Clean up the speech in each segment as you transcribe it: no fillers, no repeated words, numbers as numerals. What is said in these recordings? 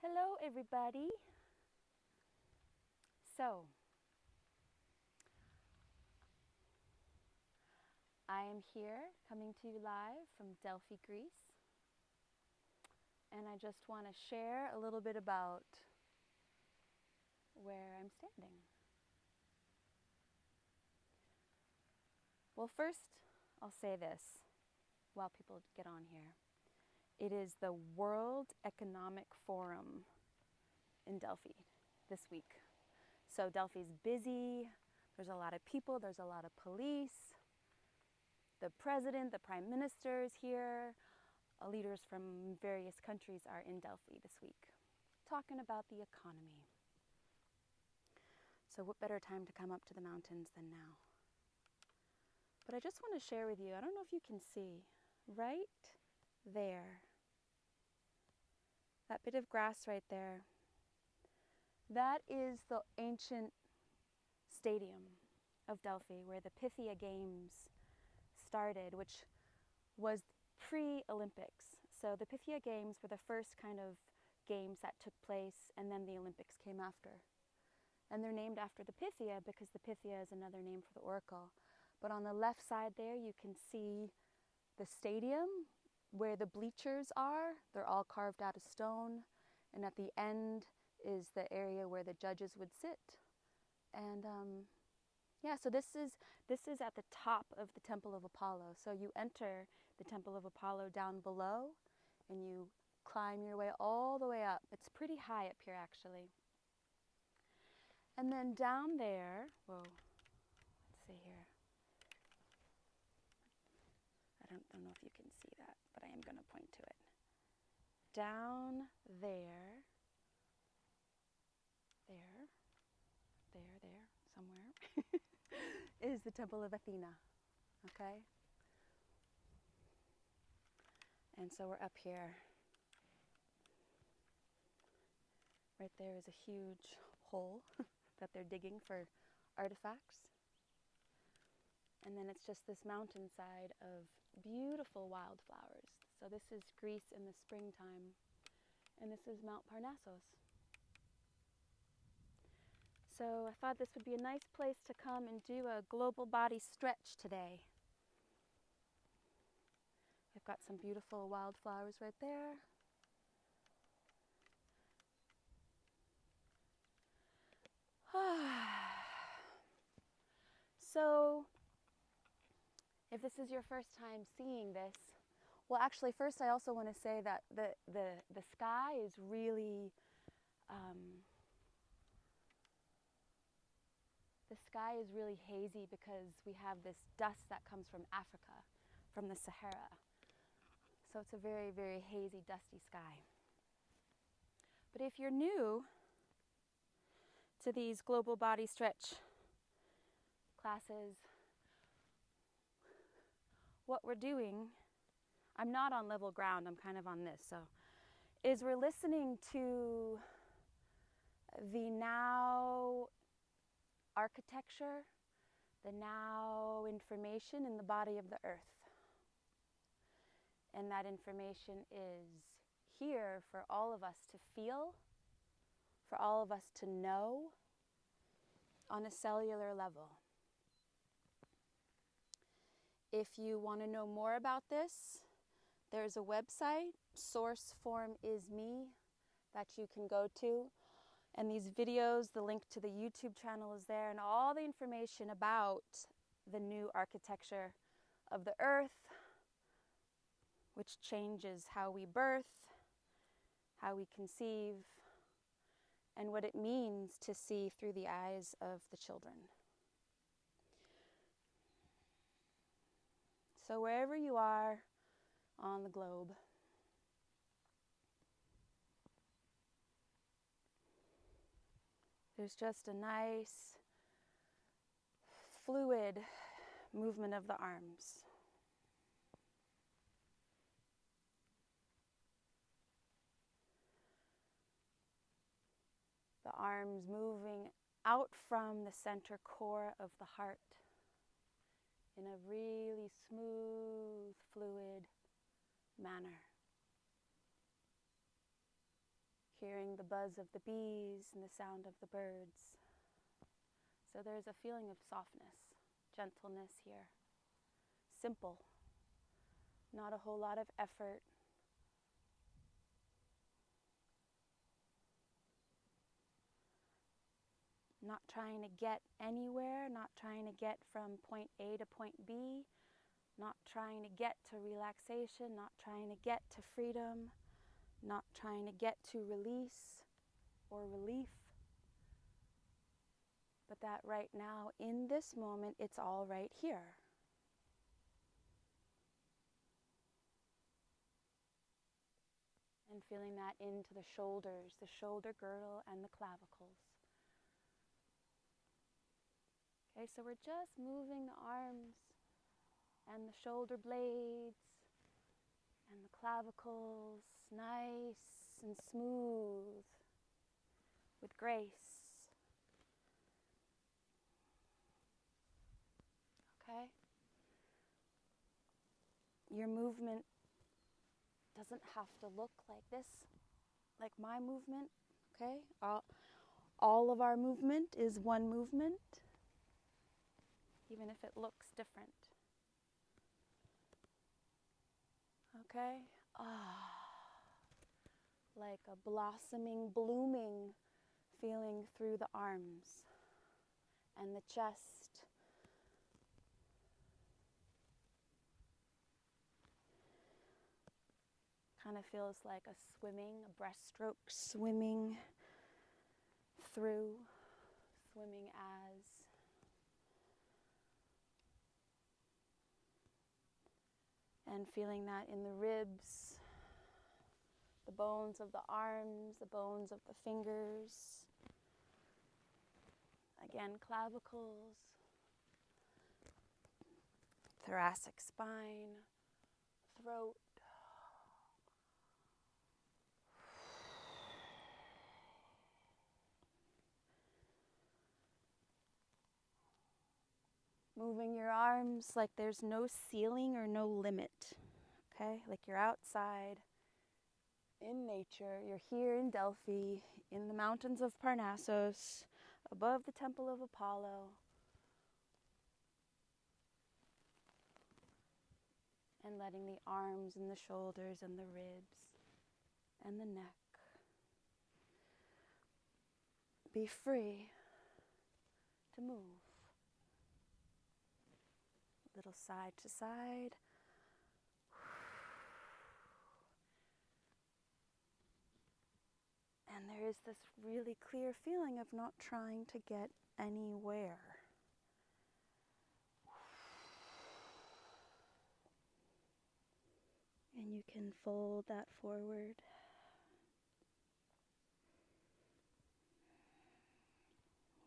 Hello, everybody. So, I am here coming to you live from Delphi, Greece. And I just want to share a little bit about where I'm standing. Well, first, I'll say this while people get on here. It is the World Economic Forum in Delphi this week. So Delphi's busy. There's a lot of people. There's a lot of police. The president, the prime minister is here. Leaders from various countries are in Delphi this week, talking about the economy. So what better time to come up to the mountains than now? But I just want to share with you, I don't know if you can see, right there, that bit of grass right there, that is the ancient stadium of Delphi where the Pythia Games started, which was pre-Olympics. So the Pythia Games were the first kind of games that took place, and then the Olympics came after. And they're named after the Pythia because the Pythia is another name for the oracle. But on the left side there, you can see the stadium where the bleachers are. They're all carved out of stone. And at the end is the area where the judges would sit. And so this is at the top of the Temple of Apollo. So you enter the Temple of Apollo down below, and you climb your way all the way up. It's pretty high up here, actually. And then down there, let's see here. I don't know if you can see that, but I am going to point to it. Down there, somewhere, is the Temple of Athena, okay? And so we're up here. Right there is a huge hole that they're digging for artifacts. And then it's just this mountainside of beautiful wildflowers. So this is Greece in the springtime, and this is Mount Parnassus. So I thought this would be a nice place to come and do a global body stretch today. I've got some beautiful wildflowers right there. So, if this is your first time seeing this, well, actually, first I also want to say that the sky is really hazy because we have this dust that comes from Africa, from the Sahara. So it's a very, very hazy, dusty sky. But if you're new to these global body stretch classes, what we're doing, I'm not on level ground, I'm kind of on this, is we're listening to the now architecture, the now information in the body of the earth. And that information is here for all of us to feel, for all of us to know on a cellular level. If you want to know more about this, there's a website, Source Form Is Me, that you can go to. And these videos, the link to the YouTube channel is there, and all the information about the new architecture of the earth, which changes how we birth, how we conceive, and what it means to see through the eyes of the children. So wherever you are on the globe, there's just a nice fluid movement of the arms. The arms moving out from the center core of the heart in a really smooth, fluid manner. hearing the buzz of the bees and the sound of the birds. So there's a feeling of softness, gentleness here. Simple, not a whole lot of effort. Not trying to get anywhere, not trying to get from point A to point B, not trying to get to relaxation, not trying to get to freedom, not trying to get to release or relief, but that right now, in this moment, it's all right here. And feeling that into the shoulders, the shoulder girdle and the clavicles. Okay, so we're just moving the arms and the shoulder blades and the clavicles nice and smooth with grace. Okay? Your movement doesn't have to look like this, like my movement, okay? All of our movement is one movement, even if it looks different. Okay? Like a blossoming, blooming feeling through the arms and the chest. Kind of feels like a breaststroke swimming through, swimming as. And feeling that in the ribs, the bones of the arms, the bones of the fingers. Again, clavicles, thoracic spine, throat. Moving your arms like there's no ceiling or no limit, okay? Like you're outside in nature. You're here in Delphi, in the mountains of Parnassus, above the temple of Apollo. And letting the arms and the shoulders and the ribs and the neck be free to move. A little side to side. And there is this really clear feeling of not trying to get anywhere. And you can fold that forward.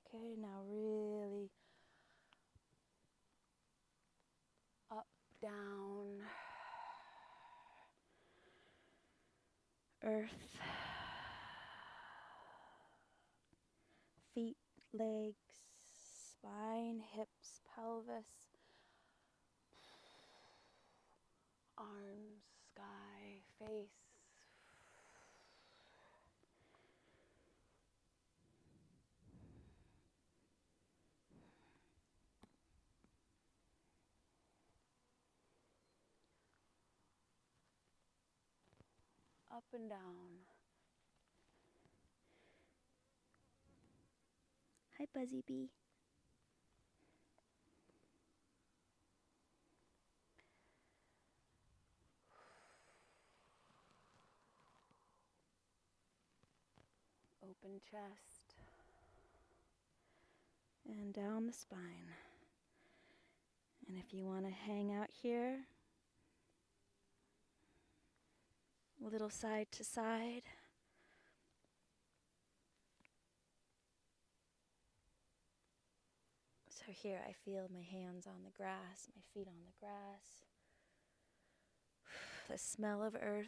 Okay, now really up, down, earth, feet, legs, spine, hips, pelvis, arms, sky, face. Up and down. Hi, Buzzy Bee. Open chest. And down the spine. And if you want to hang out here, a little side to side. So here I feel my hands on the grass, my feet on the grass. The smell of earth.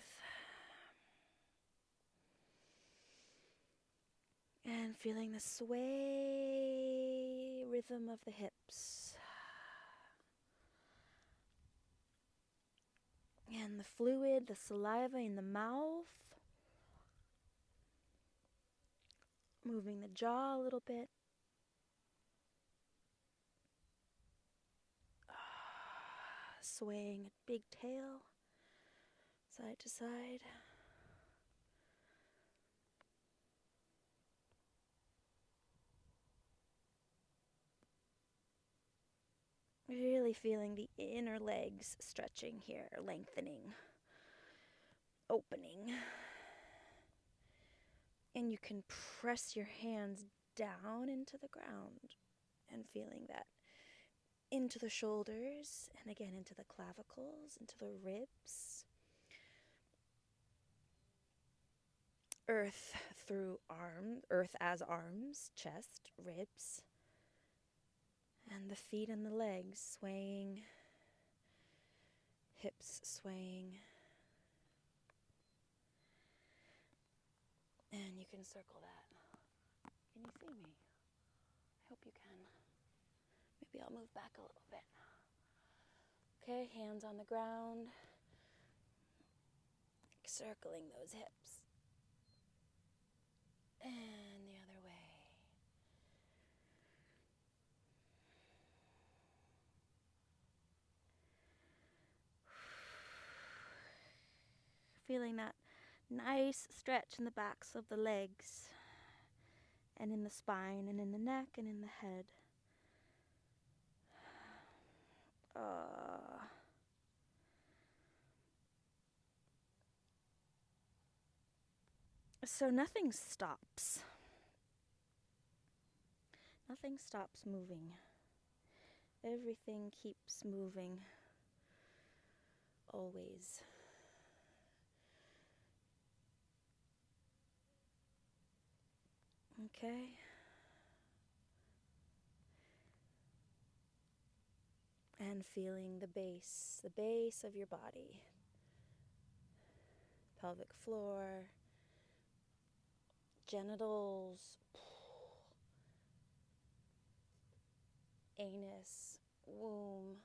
And feeling the sway rhythm of the hips. And the fluid, the saliva in the mouth. Moving the jaw a little bit. Swaying a big tail, side to side. Really feeling the inner legs stretching here, lengthening, opening. And you can press your hands down into the ground and feeling that into the shoulders and again into the clavicles, into the ribs. Earth through earth as arms, chest, ribs, and the feet and the legs swaying, hips swaying. And you can circle that. Can you see me? I hope you can. Maybe I'll move back a little bit. Okay, hands on the ground. Circling those hips. And the other way. Feeling that nice stretch in the backs of the legs. And in the spine, and in the neck, and in the head. So nothing stops. Nothing stops moving. Everything keeps moving. Always. Okay. And feeling the base of your body. Pelvic floor, genitals, anus, womb,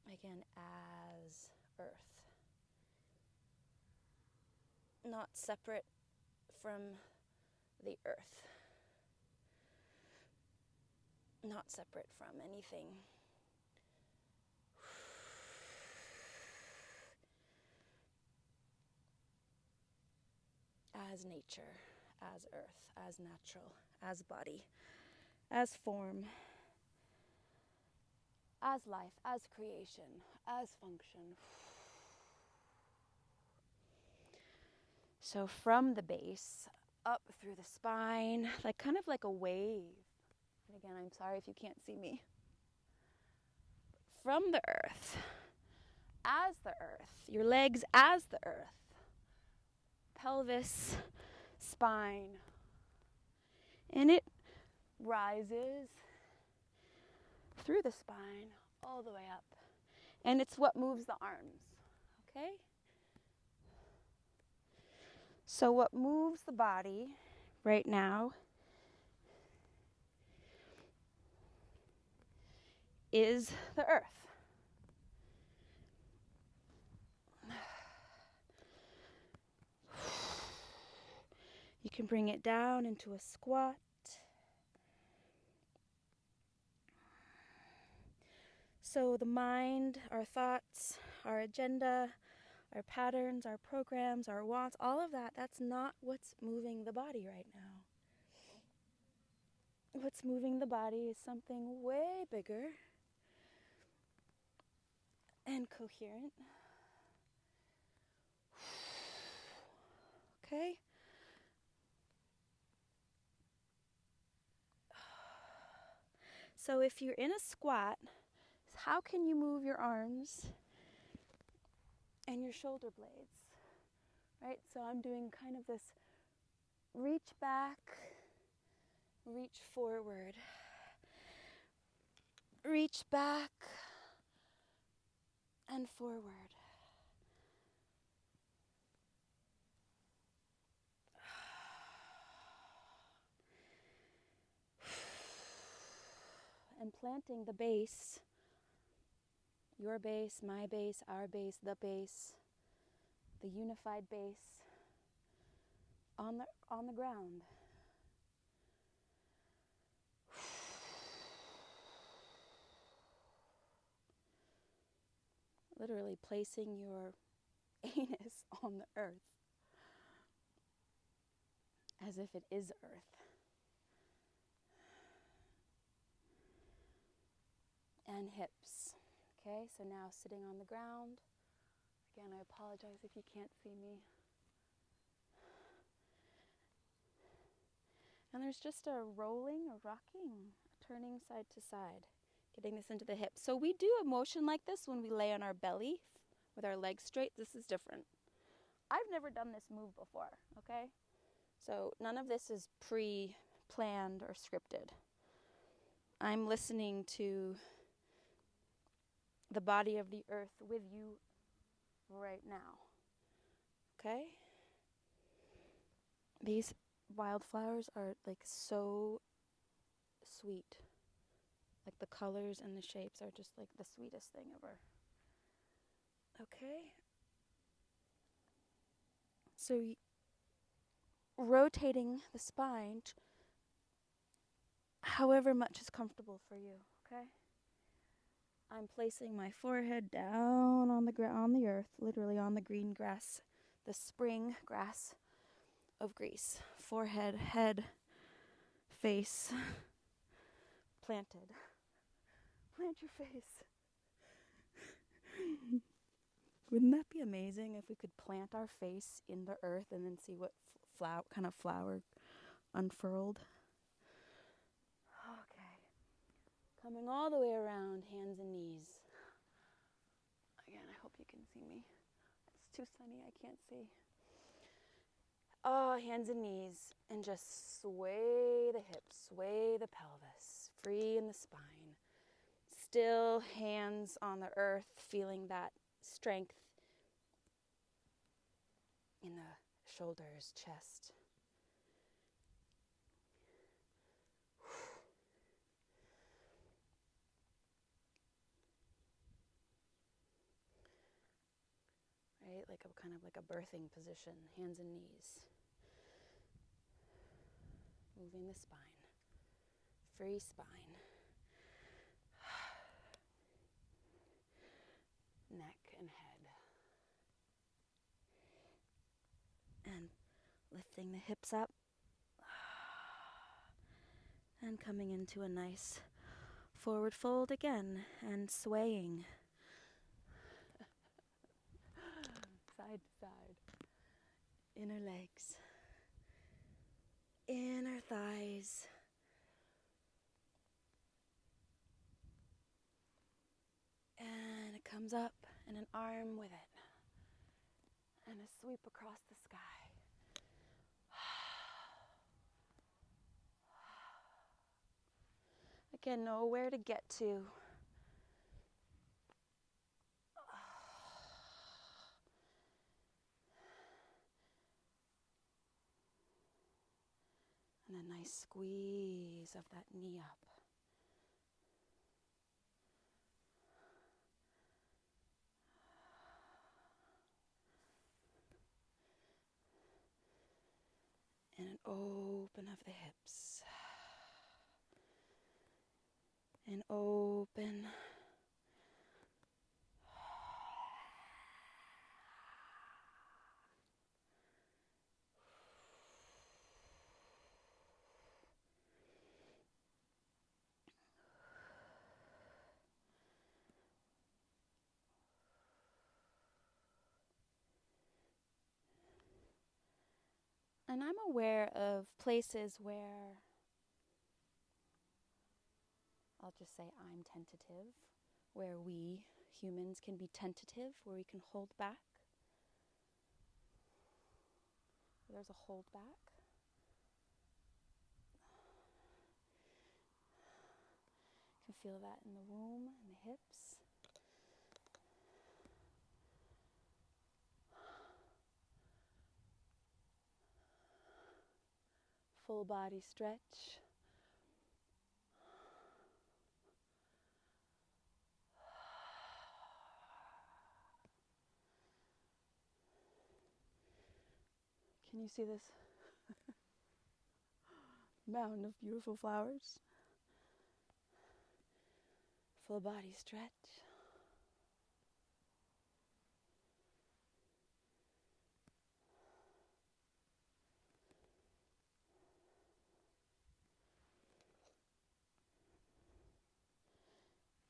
again as earth. Not separate from the earth. Not separate from anything. As nature, as earth, as natural, as body, as form, as life, as creation, as function. So from the base, up through the spine, like kind of like a wave. And again, I'm sorry if you can't see me. From the earth, as the earth, your legs as the earth, pelvis, spine, and it rises through the spine all the way up. And it's what moves the arms, okay? So what moves the body right now is the earth. You can bring it down into a squat. So the mind, our thoughts, our agenda, our patterns, our programs, our wants, all of that, that's not what's moving the body right now. What's moving the body is something way bigger and coherent. Okay? So if you're in a squat, how can you move your arms and your shoulder blades? Right? So I'm doing kind of this reach back, reach forward. Reach back and forward. And planting the base, your base, my base, our base, the unified base on the ground. Literally placing your anus on the earth as if it is earth. And hips. Okay, so now sitting on the ground. Again, I apologize if you can't see me. And there's just a rolling, a rocking, a turning side to side, getting this into the hips. So we do a motion like this when we lay on our belly with our legs straight. This is different. I've never done this move before, okay? So none of this is pre-planned or scripted. I'm listening to the body of the earth with you right now, okay? These wildflowers are like so sweet. Like the colors and the shapes are just like the sweetest thing ever. Okay? So rotating the spine however much is comfortable for you, okay? I'm placing my forehead down on the earth, literally on the green grass, the spring grass of Greece. Forehead, head, face planted. Plant your face. Wouldn't that be amazing if we could plant our face in the earth and then see what kind of flower unfurled? Okay. Coming all the way around, hands and knees. Again, I hope you can see me. It's too sunny, I can't see. Hands and knees, and just sway the hips, sway the pelvis, free in the spine. Still hands on the earth, feeling that strength in the shoulders, chest. Right, like a kind of like a birthing position, hands and knees. Moving the spine, free spine. Neck and head. And lifting the hips up. And coming into a nice forward fold again and swaying. Side to side. Inner legs. Inner thighs. And it comes up and an arm with it. And a sweep across the sky. Again, know where to get to. And a nice squeeze of that knee up. And an open of the hips. And open. And I'm aware of places where I'll just say I'm tentative, where we humans can be tentative, where we can hold back. There's a hold back. You can feel that in the womb and the hips. Full body stretch. Can you see this? Mountain of beautiful flowers. Full body stretch.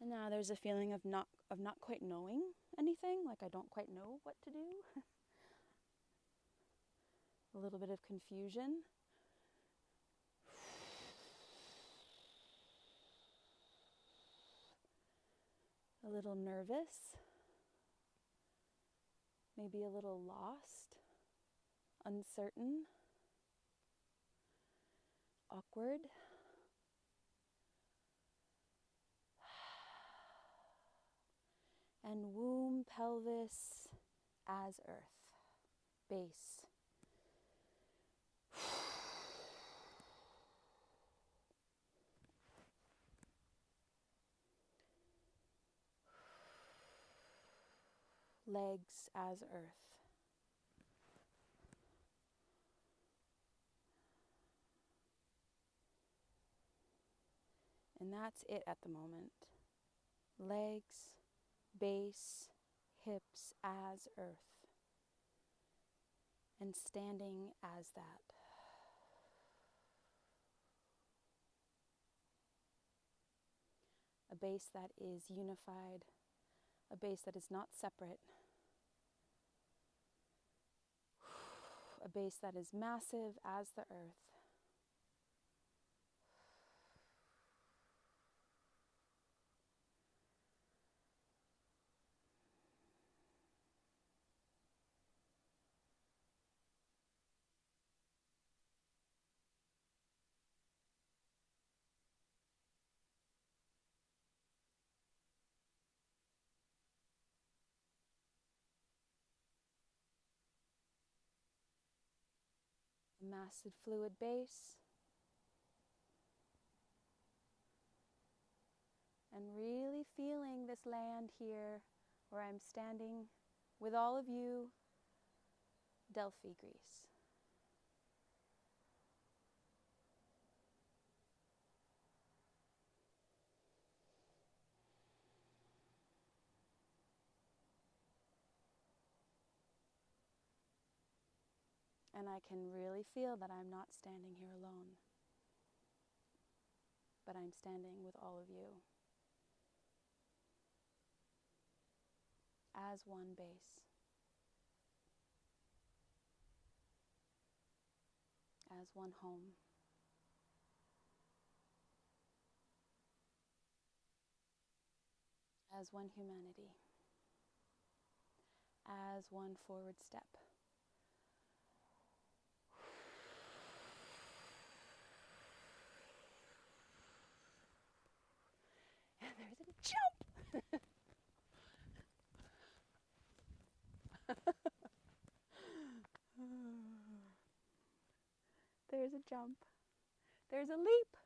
And now there's a feeling of not quite knowing anything, like I don't quite know what to do. A little bit of confusion. A little nervous. Maybe a little lost, uncertain, awkward. And womb, pelvis as earth, base. Legs as earth. And that's it at the moment. Legs, base, hips as earth. And standing as that. A base that is unified, a base that is not separate, a base that is massive as the earth. A massive fluid base. And really feeling this land here where I'm standing with all of you, Delphi, Greece. And I can really feel that I'm not standing here alone, but I'm standing with all of you as one base, as one home. As one humanity, as one forward step. And there's a jump! There's a jump. There's a leap.